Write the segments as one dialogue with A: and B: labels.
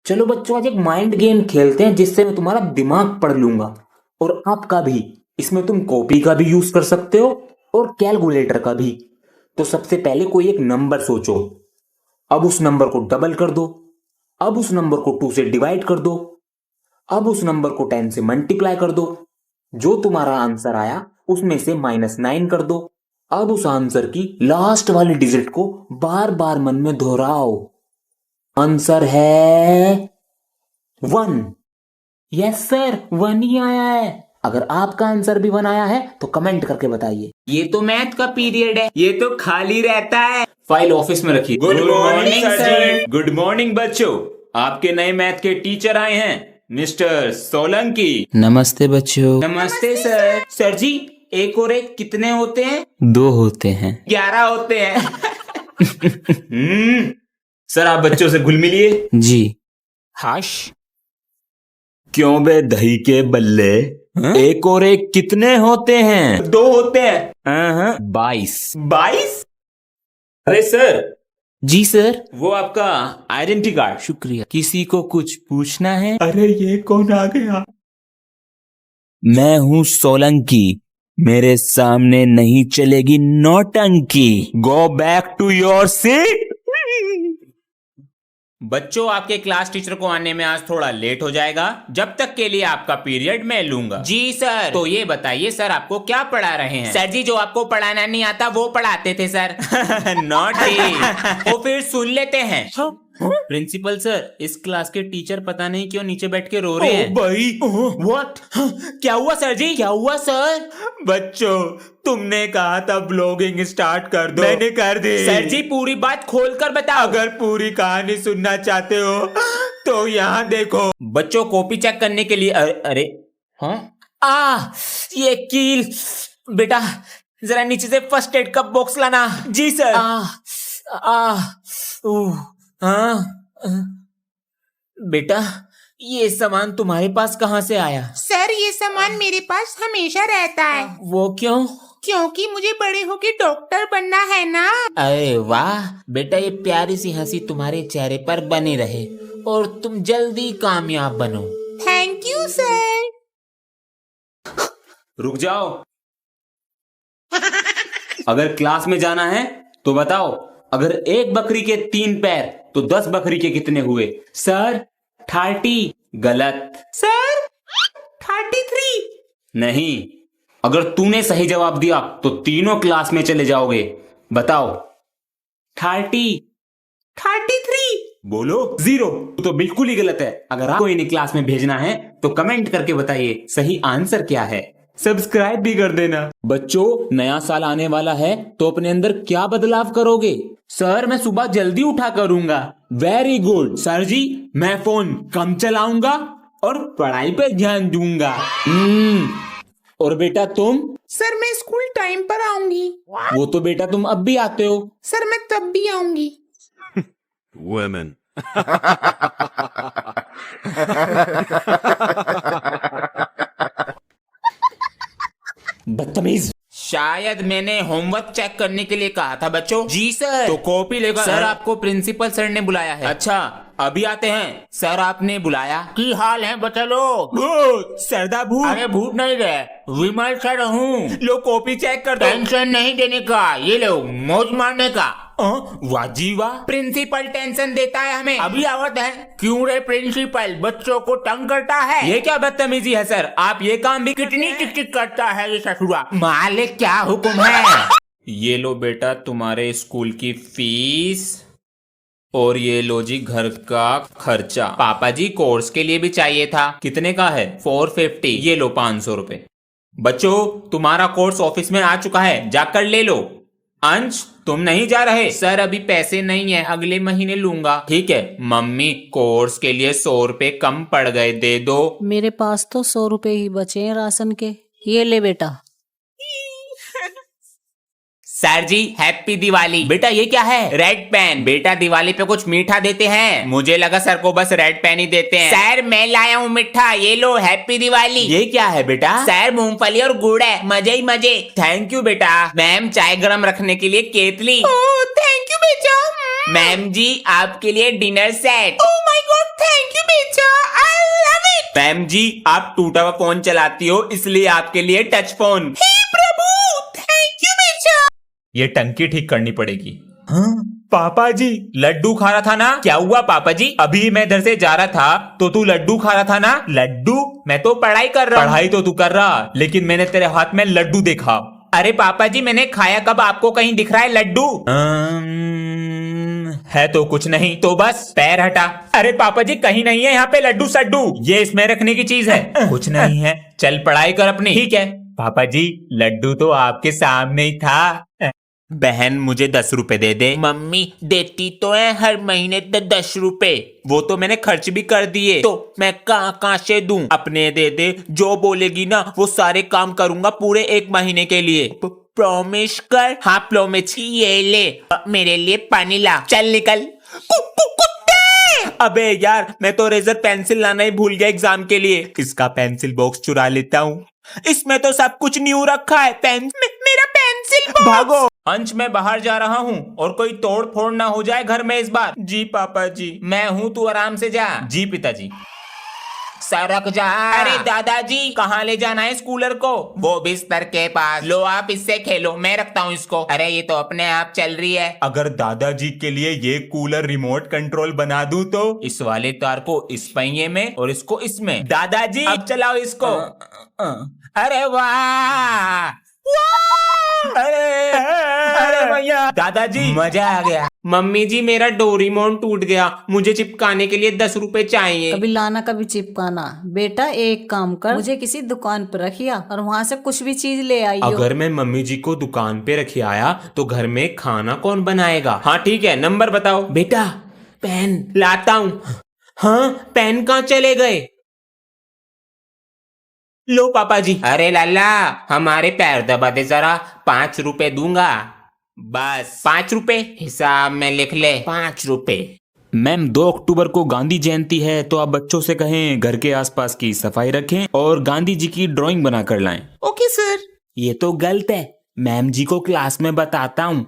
A: चलो बच्चों, आज एक माइंड गेम खेलते हैं जिससे मैं तुम्हारा दिमाग पढ़ लूंगा और आपका भी। इसमें तुम कॉपी का भी यूज कर सकते हो और कैलकुलेटर का भी। तो सबसे पहले कोई एक नंबर सोचो, अब उस नंबर को डबल कर दो, अब उस नंबर को 2 से डिवाइड कर दो, अब उस नंबर को 10 से मल्टीप्लाई कर दो। जो तुम्हारा आंसर आया उसमें से -9 कर दो। अब उस आंसर की लास्ट वाली डिजिट को बार बार मन में दोहराओ। आंसर है 1। यस सर, 1 ही आया है। अगर आपका आंसर भी 1 आया है तो कमेंट करके बताइए।
B: ये तो मैथ का पीरियड है, ये तो खाली रहता है।
A: फाइल ऑफिस में रखिए।
B: Good morning sir.
C: Good morning बच्चों, आपके नए मैथ के टीचर आए हैं, मिस्टर सोलंकी।
D: नमस्ते बच्चों।
B: नमस्ते सर। सर जी, एक और एक कितने होते हैं?
D: 2 होते हैं।
B: 11 होते हैं।
C: सर आप बच्चों से घुल मिलिए।
D: जी।
B: हाश।
C: क्यों बे दही के बल्ले, एक और एक कितने होते हैं?
B: 2 होते हैं।
D: 22।
B: 22?
C: अरे सर,
D: जी सर।
C: वो आपका आइडेंटिटी कार्ड।
D: शुक्रिया। किसी को कुछ पूछना है?
C: अरे ये कौन आ गया?
D: मैं हूँ सोलंकी, मेरे सामने नहीं चलेगी नौटंकी।
C: Go back to your seat.
B: बच्चों, आपके क्लास टीचर को आने में आज थोड़ा लेट हो जाएगा। जब तक के लिए आपका पीरियड मैं लूंगा। जी सर। तो ये बताइए सर, आपको क्या पढ़ा रहे हैं? सर जी, जो आपको पढ़ाना नहीं आता वो पढ़ाते थे सर। नॉटी। तो फिर सुन लेते हैं। प्रिंसिपल सर, इस क्लास के टीचर पता नहीं क्यों नीचे बैठ के रो रहे हैं।
C: भाई
B: व्हाट? क्या हुआ सर जी? क्या हुआ सर?
C: बच्चों, तुमने कहा था ब्लॉगिंग स्टार्ट कर दो, मैंने कर दी।
B: सर जी, पूरी बात खोल कर बताओ।
C: अगर पूरी कहानी सुनना चाहते हो तो यहाँ देखो।
B: बच्चों, कॉपी चेक करने के लिए अरे हाँ, ये कील। बेटा, जरा नीचे से फर्स्ट एड का बॉक्स लाना।
C: जी सर।
B: बेटा, ये सामान तुम्हारे पास कहाँ से आया?
E: सर, ये सामान मेरे पास हमेशा रहता है।
B: वो क्यों?
E: क्योंकि मुझे बड़े होके डॉक्टर बनना है ना।
B: अरे वाह बेटा, ये प्यारी सी हंसी तुम्हारे चेहरे पर बनी रहे और तुम जल्दी कामयाब बनो।
E: Thank you sir.
C: रुक जाओ। अगर क्लास में जाना है तो बताओ, अगर एक बकरी के 3 पैर तो 10 बकरी के कितने हुए?
B: सर, 30।
C: गलत।
E: सर, 33।
C: नहीं, अगर तूने सही जवाब दिया तो तीनों क्लास में चले जाओगे। बताओ।
B: 30।
E: 33।
C: बोलो। 0। तो बिल्कुल ही गलत है। अगर आपको इन्हीं क्लास में भेजना है तो कमेंट करके बताइए सही आंसर क्या है। सब्सक्राइब भी कर देना।
A: बच्चों, नया साल आने वाला है तो अपने अंदर क्या बदलाव करोगे?
B: सर, मैं सुबह जल्दी उठा करूंगा।
A: Very good.
B: सर जी, मैं फोन कम चलाऊंगा और पढ़ाई पे ध्यान दूंगा।
A: और बेटा तुम?
E: सर, मैं स्कूल टाइम पर आऊंगी।
A: वो तो बेटा तुम अब भी आते हो।
E: सर, मैं तब भी आऊंगी।
F: Women.
A: बदतमीज।
B: शायद मैंने होमवर्क चेक करने के लिए कहा था बच्चों।
E: जी सर।
B: तो कॉपी लेकर। सर, आपको प्रिंसिपल सर ने बुलाया है। अच्छा, अभी आते हैं। सर, आपने बुलाया। की हाल है बच्चा लोग?
C: भूत, सरदा भूत।
B: अरे भूत नहीं गए, विमल सर हूँ।
C: लो कॉपी चेक कर दो।
B: टेंशन नहीं देने का, ये लो मौज मारने का। वाह जी वाह, प्रिंसिपल टेंशन देता है हमें। अभी आवत है। क्यों रे प्रिंसिपल, बच्चों को तंग करता है? ये क्या बदतमीजी है सर? आप ये काम भी कितनी टिक करता है ये ससुरा। मालिक, क्या हुक्म है? ये लो बेटा तुम्हारे स्कूल की फीस, और ये लो जी घर का खर्चा। पापा जी, कोर्स के लिए भी चाहिए था। कितने का है? 450। ये लो 500 रुपए। बच्चों, तुम्हारा कोर्स ऑफिस में आ चुका है, जाकर ले लो। अंश, तुम नहीं जा रहे? सर, अभी पैसे नहीं है, अगले महीने लूंगा। ठीक है मम्मी, कोर्स के लिए 100 रुपए कम पड़ गए, दे दो।
G: मेरे पास तो 100 रुपए ही बचे हैं राशन के। ये ले बेटा।
B: Sir ji, happy Diwali. बेटा, ये क्या है? Red pen. बेटा, दिवाली पे कुछ मीठा देते हैं? मुझे लगा सर को बस रेड पेन ही देते हैं। सर, मैं लाया हूँ मीठा, ये लो, हैप्पी दिवाली। ये क्या है बेटा? सर, मूंगफली और गुड़ है, मजे ही मजे। थैंक यू बेटा। मैम, चाय गरम रखने के लिए केतली।
E: ओह, थैंक यू बेटा।
B: मैम जी, आपके लिए dinner set.
E: Oh my God, thank you
C: ma'am ji, आप टूटा हुआ फोन चलाती हो, इसलिए आपके लिए टच फोन।
E: प्रभु थैंक यू बेटा।
B: ये टंकी ठीक करनी पड़ेगी। हाँ पापा जी, लड्डू खा रहा था ना? क्या हुआ पापा जी? अभी मैं इधर से जा रहा था तो तू लड्डू खा रहा था ना? लड्डू? मैं तो पढ़ाई कर रहा हूँ। पढ़ाई तो तू कर रहा, लेकिन मैंने तेरे हाथ में लड्डू देखा। अरे पापा जी, मैंने खाया कब? आपको कहीं दिख रहा है लड्डू? है तो कुछ नहीं, तो बस पैर हटा। अरे पापा जी, कहीं नहीं है यहाँ पे लड्डू सड्डू, ये इसमें रखने की चीज है। कुछ नहीं है, चल पढ़ाई कर अपनी। ठीक है पापा जी, लड्डू तो आपके सामने ही था। बहन मुझे 10 रुपए दे दे।
E: मम्मी देती तो है हर महीने 10 रुपए।
B: वो तो मैंने खर्च भी कर दिए,
E: तो मैं कहाँ से दूं?
B: अपने दे दे, जो बोलेगी ना वो सारे काम करूंगा पूरे 1 महीने के लिए।
E: प्रॉमिस कर।
B: हाँ प्रॉमिस।
E: ये ले मेरे लिए पानी ला।
B: चल निकल। कुत्ते! अबे यार, मैं तो रेजर पेंसिल लाना ही भूल गया एग्जाम के लिए। इसका पेंसिल बॉक्स चुरा लेता हूँ, इसमें तो सब कुछ न्यू रखा है।
E: मेरा पेंसिल बॉक्स।
B: भागो। अंश, मैं बाहर जा रहा हूँ और कोई तोड़ फोड़ ना हो जाए घर में इस बार। जी पापा जी।
E: मैं हूँ, तू आराम से जा।
B: जी पिताजी।
E: सरक जा।
B: अरे दादाजी, कहाँ ले जाना है स्कूलर को?
E: वो बिस्तर के पास। लो आप इससे खेलो, मैं रखता हूँ इसको। अरे ये तो अपने आप चल रही है।
B: अगर दादाजी के लिए ये कूलर रिमोट कंट्रोल बना दूं तो? इस वाले तार को इस पहिए में और इसको इसमें। दादाजी अब चलाओ इसको।
E: अरे वाह,
B: अरे भैया। दादाजी
E: मजा आ गया।
B: मम्मी जी, मेरा डोरेमोन टूट गया, मुझे चिपकाने के लिए 10 रुपए चाहिए।
G: कभी लाना कभी चिपकाना। बेटा एक काम कर, मुझे किसी दुकान पर रखिया और वहाँ से कुछ भी चीज ले आई हो।
C: अगर मैं मम्मी जी को दुकान पे रखे आया तो घर में खाना कौन बनाएगा?
B: हाँ ठीक है, नंबर बताओ।
C: बेटा पेन।
B: लाता हूँ। हाँ, पेन कहाँ चले गए? लो पापा जी।
E: अरे लाला, हमारे पैर दबा दे जरा। 5 रुपए दूंगा।
B: बस
E: 5 रुपए हिसाब में लिख ले। 5 रुपए।
C: मैम 2 अक्टूबर को गांधी जयंती है, तो आप बच्चों से कहें घर के आसपास की सफाई रखें और गांधी जी की ड्राइंग बना कर लाएं।
E: Okay sir.
C: ये तो गलत है, मैम जी को क्लास में बताता हूँ।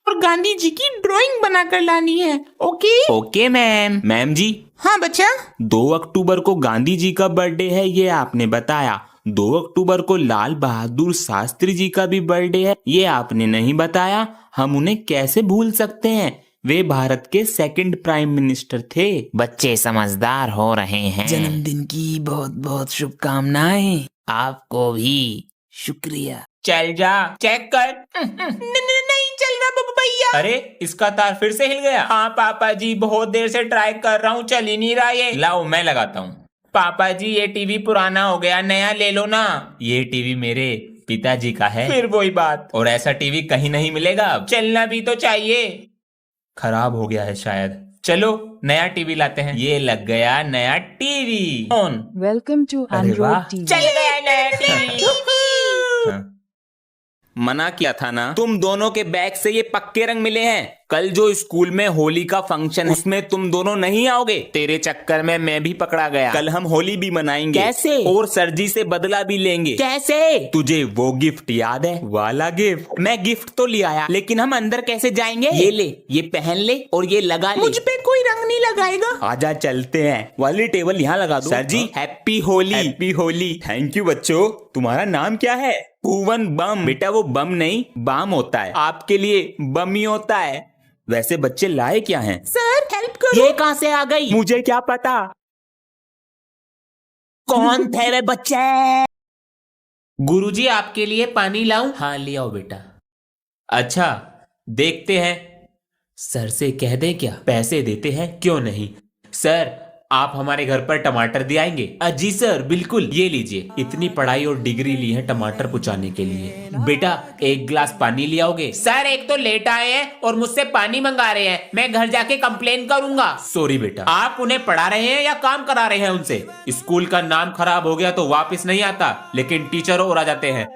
E: और गांधी जी की ड्राइंग बना कर लानी है। Okay
C: okay ma'am. मैम जी,
E: हाँ बच्चा।
C: 2 अक्टूबर को गांधी जी का बर्थडे है, ये आपने बताया। 2 अक्टूबर को लाल बहादुर शास्त्री जी का भी बर्थडे है, ये आपने नहीं बताया। हम उन्हें कैसे भूल सकते हैं? वे भारत के 2nd प्राइम मिनिस्टर थे।
E: बच्चे समझदार हो रहे हैं।
D: जन्मदिन की बहुत बहुत शुभकामनाएं।
E: आपको भी।
D: शुक्रिया।
B: चल जा, चेक कर।
E: नहीं चल रहा भैया।
B: अरे इसका तार फिर से हिल गया। हाँ पापा जी, बहुत देर से ट्राई कर रहा हूँ, चल ही नहीं रहा ये। लाओ मैं लगाता हूँ। पापा जी, ये टीवी पुराना हो गया, नया ले लो ना। ये टीवी मेरे पिताजी का है। फिर वही बात, और ऐसा टीवी कहीं नहीं मिलेगा अब। चलना भी तो चाहिए। खराब हो गया है शायद। चलो नया टीवी लाते हैं। ये लग गया नया टीवी ऑन।
H: Welcome to
B: अरे वाह।
H: Android TV.
E: चल गया नया टीवी।
C: हाँ। मना किया था ना, तुम दोनों के बैग से ये पक्के रंग मिले हैं। कल जो स्कूल में होली का फंक्शन है, उसमें तुम दोनों नहीं आओगे। तेरे चक्कर में मैं भी पकड़ा गया। कल हम होली भी मनाएंगे।
E: कैसे?
C: और सर जी से बदला भी लेंगे।
E: कैसे?
C: तुझे वो गिफ्ट याद है वाला गिफ्ट? मैं गिफ्ट तो ले आया, लेकिन हम अंदर कैसे जाएंगे? ये ले, ये पहन ले और ये लगा ले।
E: मुझ पे कोई रंग नहीं लगाएगा।
C: आजा चलते हैं। वाली टेबल यहाँ लगा दो। Sir ji happy Holi. Happy Holi. Thank you बच्चों। तुम्हारा नाम क्या है? भुवन बम। बेटा वो बम नहीं, बाम होता है। आपके लिए बम ही होता है। वैसे बच्चे लाए क्या हैं?
E: सर हेल्प करो।
C: ये कहां से आ गई? मुझे क्या पता।
E: कौन थे वे बच्चे?
B: गुरुजी, आपके लिए पानी लाऊं? हाँ ले आओ बेटा। अच्छा देखते हैं, सर से कह दे क्या? पैसे देते हैं क्यों नहीं। सर आप हमारे घर पर टमाटर दे आएंगे? जी सर बिल्कुल, ये लीजिए। इतनी पढ़ाई और डिग्री ली है टमाटर पुचाने के लिए। बेटा 1 गिलास पानी ले आओगे?
E: सर एक तो लेट आए हैं और मुझसे पानी मंगा रहे हैं। मैं घर जाके कंप्लेन करूंगा।
B: सॉरी बेटा। आप उन्हें पढ़ा रहे हैं या काम करा रहे हैं उनसे? स्कूल का नाम खराब हो गया तो वापस नहीं आता, लेकिन टीचर और आ जाते हैं।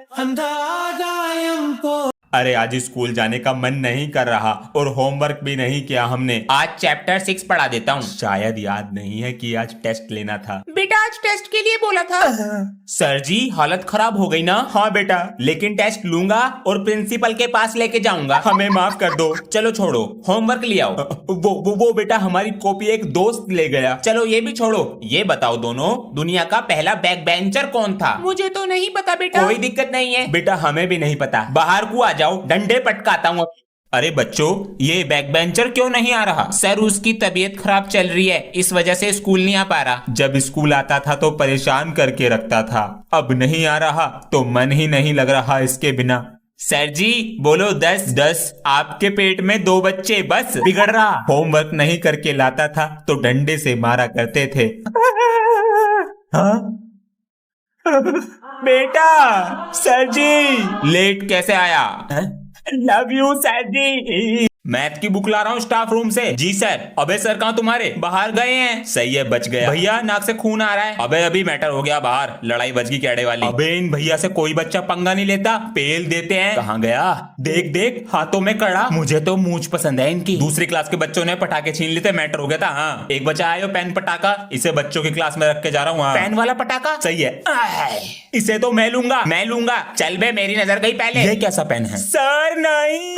B: अरे आज स्कूल जाने का मन नहीं कर रहा और होमवर्क भी नहीं किया हमने। आज चैप्टर 6 पढ़ा देता हूँ। शायद याद नहीं है कि आज टेस्ट लेना था।
E: बेटा
B: बेटा आज टेस्ट के लिए बोला था।
C: सर जी हालत खराब हो गई ना। हाँ बेटा, लेकिन टेस्ट लूंगा और प्रिंसिपल के पास लेके जाऊंगा। हमें माफ कर दो। चलो छोड़ो, होमवर्क ले आओ। वो बेटा हमारी कॉपी एक दोस्त ले गया। चलो ये भी छोड़ो, ये बताओ दोनों, दुनिया का पहला बैक बेंचर कौन था?
B: मुझे तो नहीं पता बेटा।
C: कोई दिक्कत नहीं है बेटा, हमें भी नहीं पता। बाहर को आ जाओ, डंडे पटकाता हूँ। अरे बच्चों, ये बैक बेंचर क्यों नहीं आ रहा?
B: सर उसकी तबीयत खराब चल रही है, इस वजह से स्कूल नहीं आ पा रहा।
C: जब स्कूल आता था तो परेशान करके रखता था, अब नहीं आ रहा तो मन ही नहीं लग रहा इसके बिना। सर जी बोलो 10 10। आपके पेट में 2 बच्चे, बस बिगड़ रहा। होमवर्क नहीं करके लाता था तो डंडे से मारा करते थे। हाँ? बेटा, सर जी लेट कैसे आया? Love you sir ji. Math की बुक ला रहा हूँ स्टाफ रूम से। जी सर। अबे सर कहाँ तुम्हारे? बाहर गए हैं। सही है, बच गया। भैया नाक से खून आ रहा है। अबे अभी मैटर हो गया बाहर, लड़ाई बच गई कैडे वाली। अबे इन भैया से कोई बच्चा पंगा नहीं लेता, पेल देते हैं। कहाँ गया? देख देख हाथों में कड़ा। मुझे तो मूंछ पसंद है इनकी। दूसरी क्लास के बच्चों ने पटाखे छीन लेते, मैटर हो गया था। हाँ, एक बच्चा आया पेन पटाखा, इसे बच्चों की क्लास में रख के जा रहा हूँ। पेन वाला पटाखा सही है। इसे तो मैं लूंगा।
B: चल बे, मेरी नजर गई पहले।
C: ये कैसा पेन है? सर नहीं।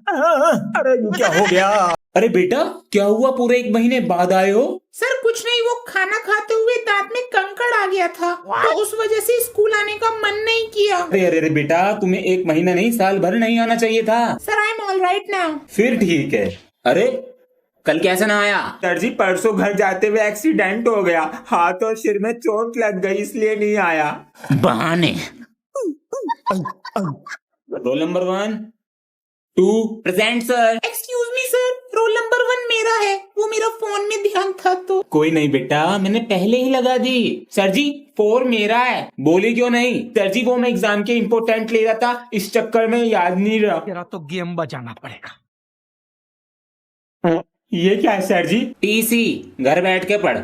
C: अरे ये क्या हो गया? अरे बेटा क्या हुआ, पूरे 1 महीने बाद आए हो?
B: सर कुछ नहीं, वो खाना खाते हुए दांत में कंकड़ आ गया था, तो उस वजह से स्कूल आने का मन नहीं किया।
C: अरे बेटा, तुम्हें 1 महीना नहीं साल भर नहीं आना चाहिए था।
B: Sir I am all right now.
C: फिर ठीक है। अरे कल कैसे ना आया? सर जी परसों घर जाते हुए एक्सीडेंट हो गया, हाथ और सिर में चोट लग गई, इसलिए नहीं आया।
B: बहाने।
C: Roll number 1 2 present sir.
B: Excuse me sir, roll number 1 मेरा है, वो मेरा फोन में ध्यान था तो।
C: कोई नहीं बेटा, मैंने पहले ही लगा दी। सर जी 4 मेरा है। बोली क्यों नहीं? सर जी वो मैं एग्जाम के इम्पोर्टेंट ले रहा था, इस चक्कर में याद नहीं रहा।
D: तेरा तो गेम बजाना पड़ेगा।
C: ये क्या है सर जी? टीसी, घर बैठ के पढ़।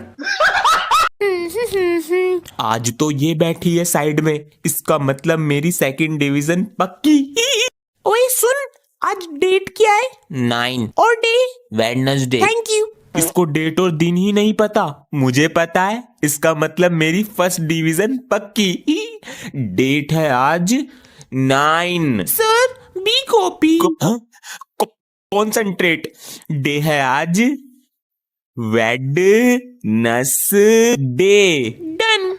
C: आज तो ये बैठी है साइड में, इसका मतलब मेरी सेकंड डिवीजन पक्की।
B: ओए सुन, आज डेट क्या है?
C: 9
B: और डे?
C: वेडनेसडे।
B: Thank you.
C: इसको डेट और दिन ही नहीं पता, मुझे पता है। इसका मतलब मेरी फर्स्ट डिवीजन पक्की। डेट है आज 9।
B: Sir B copy.
C: Concentrate. Day है आज वेडनेसडे।
B: डन।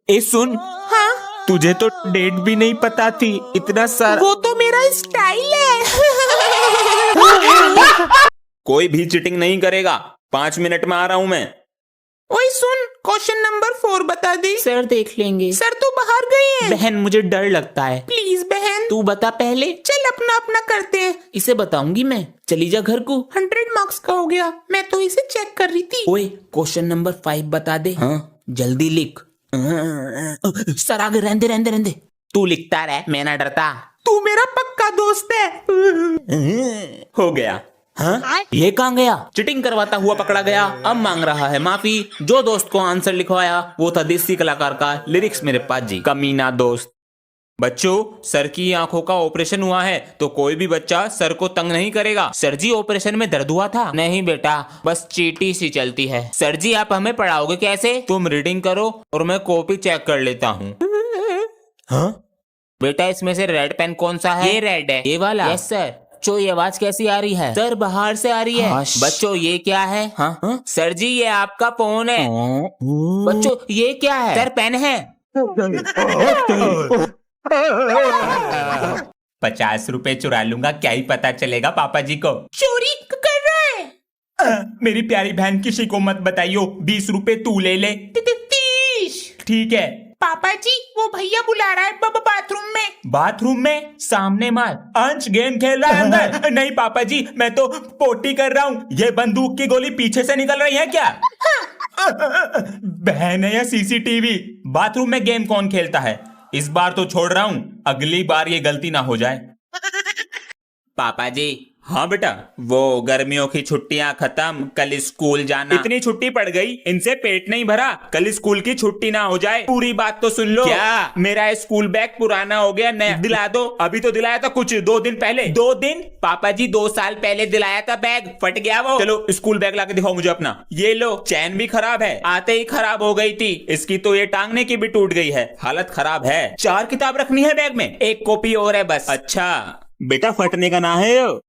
C: ए सुन,
B: हाँ
C: तुझे तो डेट भी नहीं पता थी, इतना सारा।
B: वो तो मेरा स्टाइल है।
C: कोई भी चीटिंग नहीं करेगा, 5 मिनट में आ रहा हूं मैं।
B: ओए सुन, क्वेश्चन नंबर 4 बता दे।
C: सर देख लेंगे।
B: सर तो बाहर गए हैं।
C: बहन मुझे डर लगता है।
B: प्लीज बहन।
C: तू बता पहले।
B: चल अपना अपना करते हैं।
C: इसे बताऊंगी मैं, चली जा घर को।
B: 100 मार्क्स का हो गया, मैं तो इसे चेक कर रही थी।
C: ओए क्वेश्चन नंबर 5 बता दे। हाँ जल्दी लिख। सर आगे रहने दे। तू लिखता रह, मैं ना डरता।
B: तू मेरा पक्का दोस्त है।
C: हो गया। हाँ ये कहाँ गया? चिटिंग करवाता हुआ पकड़ा गया, अब मांग रहा है माफी। जो दोस्त को आंसर लिखवाया वो था देसी कलाकार का, लिरिक्स मेरे पास जी। कमीना दोस्त। बच्चों सर की आंखों का ऑपरेशन हुआ है, तो कोई भी बच्चा सर को तंग नहीं करेगा। सर जी ऑपरेशन में दर्द हुआ था? नहीं बेटा, बस चीटी सी चलती है। सर जी आप हमें पढ़ाओगे कैसे? तुम रीडिंग करो और मैं कॉपी चेक कर लेता हूँ। हाँ बेटा इसमें से रेड पेन कौन सा है?
B: ये रेड है।
C: ये वाला? Yes sir. बच्चों ये आवाज कैसी आ रही है? सर बाहर से आ रही है। बच्चों ये क्या है? हाँ? सर जी ये आपका फोन है। बच्चों ये क्या है? सर पेन है। 50 रुपए चुरा लूंगा, क्या ही पता चलेगा पापा जी को।
B: चोरी कर रहा है।
C: मेरी प्यारी बहन किसी को मत बताइयो, 20 रुपए तू ले ले।
B: 30।
C: ठीक है।
B: पापा जी वो भैया बुला रहा है बाथरूम में।
C: बाथरूम में? सामने मार। अंश गेम खेल रहा है अंदर। नहीं पापा जी मैं तो पोटी कर रहा हूँ। ये बंदूक की गोली पीछे से निकल रही है क्या? बहन है या सीसीटीवी? बाथरूम में गेम कौन खेलता है? इस बार तो छोड़ रहा हूँ, अगली बार ये गलती ना हो जाए।
B: पापा जी हाँ बेटा, वो गर्मियों की छुट्टियां खत्म, कल स्कूल जाना। इतनी छुट्टी पड़ गई, इनसे पेट नहीं भरा, कल स्कूल की छुट्टी ना हो जाए। पूरी बात तो सुन लो। क्या? मेरा स्कूल बैग पुराना हो गया, नया दिला दो। अभी तो दिलाया था कुछ 2 दिन पहले। 2 दिन? पापा जी 2 साल पहले दिलाया था बैग, फट गया वो। चलो स्कूल बैग लाके दिखाओ मुझे अपना। ये लो, चैन भी खराब है, आते ही खराब हो गई थी। इसकी तो ये टांगने की भी टूट गई है, हालत खराब है। 4 किताब रखनी है बैग में, 1 कॉपी और है बस। अच्छा बेटा, फटने का ना है।